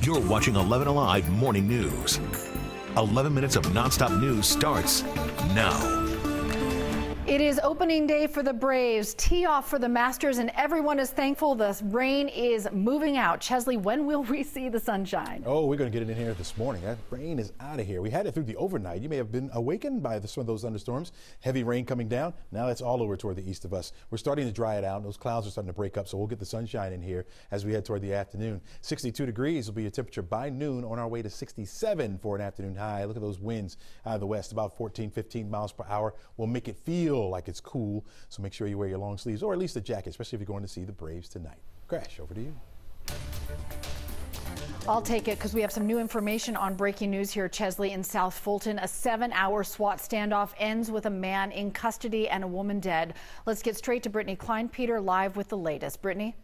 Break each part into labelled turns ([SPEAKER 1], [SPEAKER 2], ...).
[SPEAKER 1] You're watching 11 Alive Morning News. 11 minutes of nonstop news starts now.
[SPEAKER 2] It is opening day for the Braves, tee off for the Masters, and everyone is thankful the rain is moving out. Chesley, when will we see the sunshine?
[SPEAKER 3] Oh, we're going to get it in here this morning. That rain is out of here. We had it through the overnight. You may have been awakened by some of those thunderstorms. Heavy rain coming down. Now it's all over toward the east of us. We're starting to dry it out. Those clouds are starting to break up, so we'll get the sunshine in here as we head toward the afternoon. 62 degrees will be your temperature by noon, on our way to 67 for an afternoon high. Look at those winds out of the west, about 14, 15 miles per hour. Will make it feel like it's cool, so make sure you wear your long sleeves or at least a jacket, especially if you're going to see the Braves tonight. Crash, over to you.
[SPEAKER 2] I'll take it because we have some new information on breaking news here, Chesley, in South Fulton. A 7-hour SWAT standoff ends with a man in custody and a woman dead. Let's get straight to Brittany Klein-Peter live with the latest. Brittany?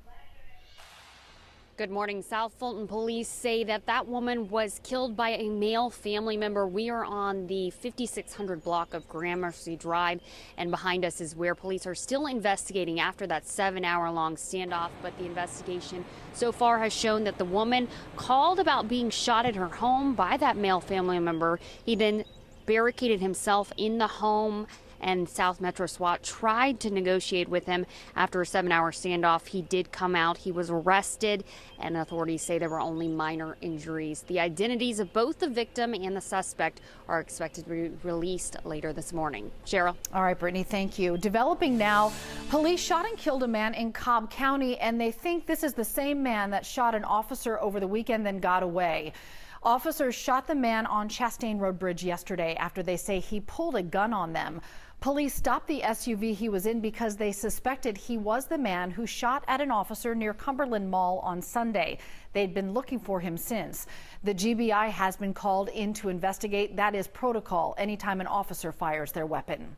[SPEAKER 4] Good morning. South Fulton police say that woman was killed by a male family member. We are on the 5600 block of Gramercy Drive, and behind us is where police are still investigating after that 7-hour-long standoff. But the investigation so far has shown that the woman called about being shot at her home by that male family member. He then barricaded himself in the home, and South Metro SWAT tried to negotiate with him. After a 7-hour standoff, he did come out. He was arrested, and authorities say there were only minor injuries. The identities of both the victim and the suspect are expected to be released later this morning. Cheryl.
[SPEAKER 2] All right, Brittany, thank you. Developing now, police shot and killed a man in Cobb County, and they think this is the same man that shot an officer over the weekend, then got away. Officers shot the man on Chastain Road Bridge yesterday after they say he pulled a gun on them. Police stopped the SUV he was in because they suspected he was the man who shot at an officer near Cumberland Mall on Sunday. They'd been looking for him since. The GBI has been called in to investigate. That is protocol anytime an officer fires their weapon.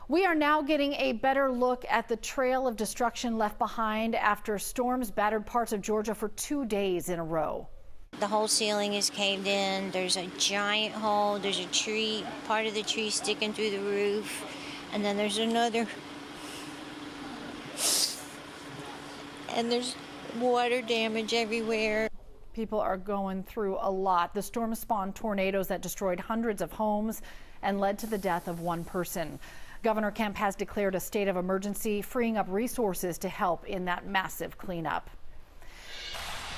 [SPEAKER 2] We are now getting a better look at the trail of destruction left behind after storms battered parts of Georgia for 2 days in a row.
[SPEAKER 5] The whole ceiling is caved in. There's a giant hole. There's a tree, part of the tree sticking through the roof. And then there's another. And there's water damage everywhere.
[SPEAKER 2] People are going through a lot. The storm spawned tornadoes that destroyed hundreds of homes and led to the death of one person. Governor Kemp has declared a state of emergency, freeing up resources to help in that massive cleanup.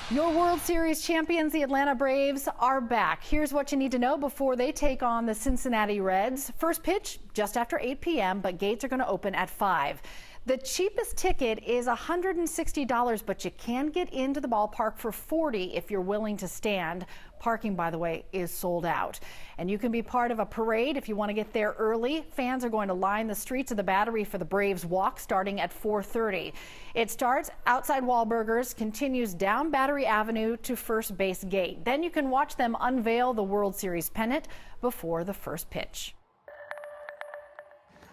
[SPEAKER 2] Your World Series champions, the Atlanta Braves, are back. Here's what you need to know before they take on the Cincinnati Reds. First pitch just after 8 p.m., but gates are going to open at 5. The cheapest ticket is $160, but you can get into the ballpark for $40 if you're willing to stand. Parking, by the way, is sold out. And you can be part of a parade if you want to get there early. Fans are going to line the streets of the Battery for the Braves walk starting at 4:30. It starts outside Wahlburgers, continues down Battery Avenue to First Base Gate. Then you can watch them unveil the World Series pennant before the first pitch.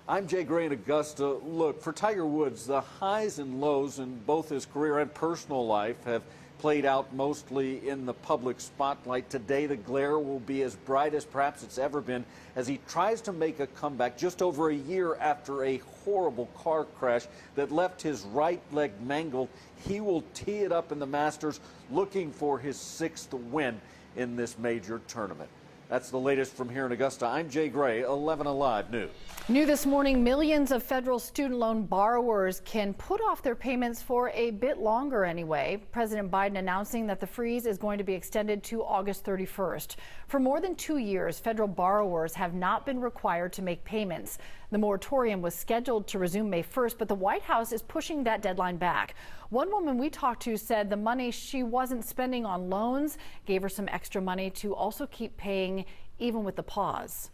[SPEAKER 6] I'm Jay Gray in Augusta. Look, for Tiger Woods, the highs and lows in both his career and personal life have played out mostly in the public spotlight. Today, the glare will be as bright as perhaps it's ever been as he tries to make a comeback just over a year after a horrible car crash that left his right leg mangled. He will tee it up in the Masters, looking for his 6th win in this major tournament. That's the latest from here in Augusta. I'm Jay Gray, 11 Alive News.
[SPEAKER 2] New this morning, millions of federal student loan borrowers can put off their payments for a bit longer anyway. President Biden announcing that the freeze is going to be extended to August 31st. For more than 2 years, federal borrowers have not been required to make payments. The moratorium was scheduled to resume May 1st, but the White House is pushing that deadline back. One woman we talked to said the money she wasn't spending on loans gave her some extra money to also keep paying even with the pause.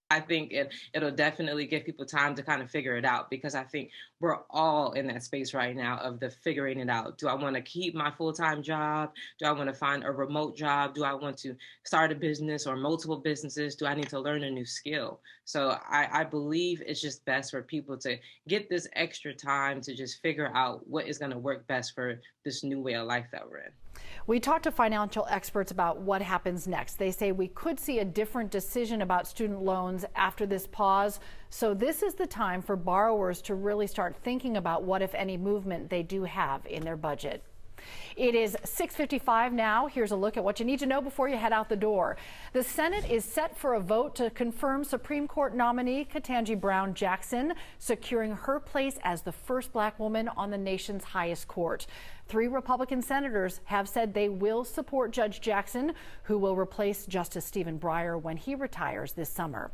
[SPEAKER 7] I think it'll definitely give people time to kind of figure it out, because I think we're all in that space right now of the figuring it out. Do I want to keep my full-time job? Do I want to find a remote job? Do I want to start a business or multiple businesses? Do I need to learn a new skill? So I believe it's just best for people to get this extra time to just figure out what is going to work best for this new way of life that we're in.
[SPEAKER 2] We talked to financial experts about what happens next. They say we could see a different decision about student loans after this pause. So this is the time for borrowers to really start thinking about what, if any, movement they do have in their budget. It is 6:55 now. Here's a look at what you need to know before you head out the door. The Senate is set for a vote to confirm Supreme Court nominee Ketanji Brown Jackson, securing her place as the first black woman on the nation's highest court. 3 Republican senators have said they will support Judge Jackson, who will replace Justice Stephen Breyer when he retires this summer.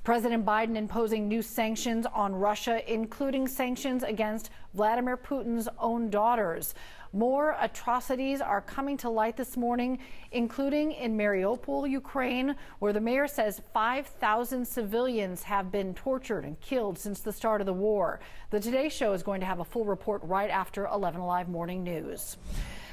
[SPEAKER 2] President Biden imposing new sanctions on Russia, including sanctions against Vladimir Putin's own daughters. More atrocities are coming to light this morning, including in Mariupol, Ukraine, where the mayor says 5,000 civilians have been tortured and killed since the start of the war. The Today Show is going to have a full report right after 11 Alive Morning News.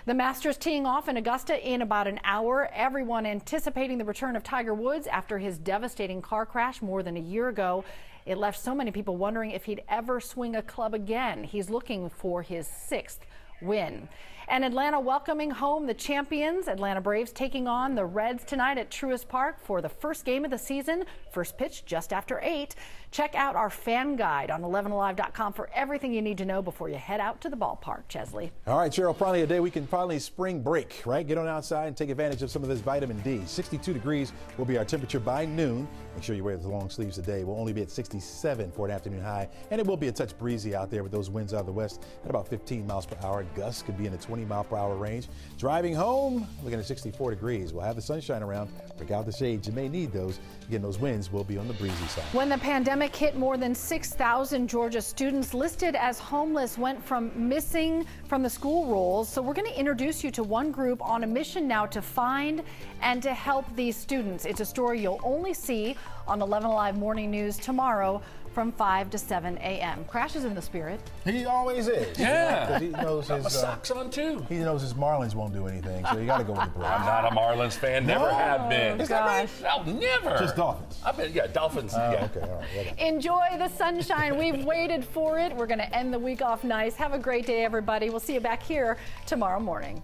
[SPEAKER 2] The Masters teeing off in Augusta in about an hour. Everyone anticipating the return of Tiger Woods after his devastating car crash more than a year ago. It left so many people wondering if he'd ever swing a club again. He's looking for his 6th win. And Atlanta welcoming home the champions. Atlanta Braves taking on the Reds tonight at Truist Park for the first game of the season. First pitch just after 8. Check out our fan guide on 11alive.com for everything you need to know before you head out to the ballpark. Chesley.
[SPEAKER 3] All right, Cheryl, probably a day we can finally spring break, right? Get on outside and take advantage of some of this vitamin D. 62 degrees will be our temperature by noon. Make sure you wear the long sleeves today. We'll only be at 67 for an afternoon high, and it will be a touch breezy out there with those winds out of the west at about 15 miles per hour. Gusts could be in the 20-mile-per-hour range. Driving home, looking at 64 degrees. We'll have the sunshine around. Break out the shades. You may need those. Again, those winds will be on the breezy side.
[SPEAKER 2] When the pandemic hit, more than 6,000 Georgia students listed as homeless went from missing from the school rolls. So we're going to introduce you to one group on a mission now to find and to help these students. It's a story you'll only see on 11 Alive Morning News tomorrow from 5 to 7 a.m. Crash is in the spirit.
[SPEAKER 3] He always is.
[SPEAKER 8] Yeah.
[SPEAKER 3] He knows his
[SPEAKER 8] socks on too.
[SPEAKER 3] He knows his Marlins won't do anything, so you got to go with the Braves.
[SPEAKER 8] I'm not a Marlins fan. Never have been.
[SPEAKER 3] Is that right?
[SPEAKER 8] No, never.
[SPEAKER 3] Just Dolphins.
[SPEAKER 8] I've been, Dolphins. Yeah.
[SPEAKER 3] Okay, all right.
[SPEAKER 2] Enjoy the sunshine. We've waited for it. We're going to end the week off nice. Have a great day, everybody. We'll see you back here tomorrow morning.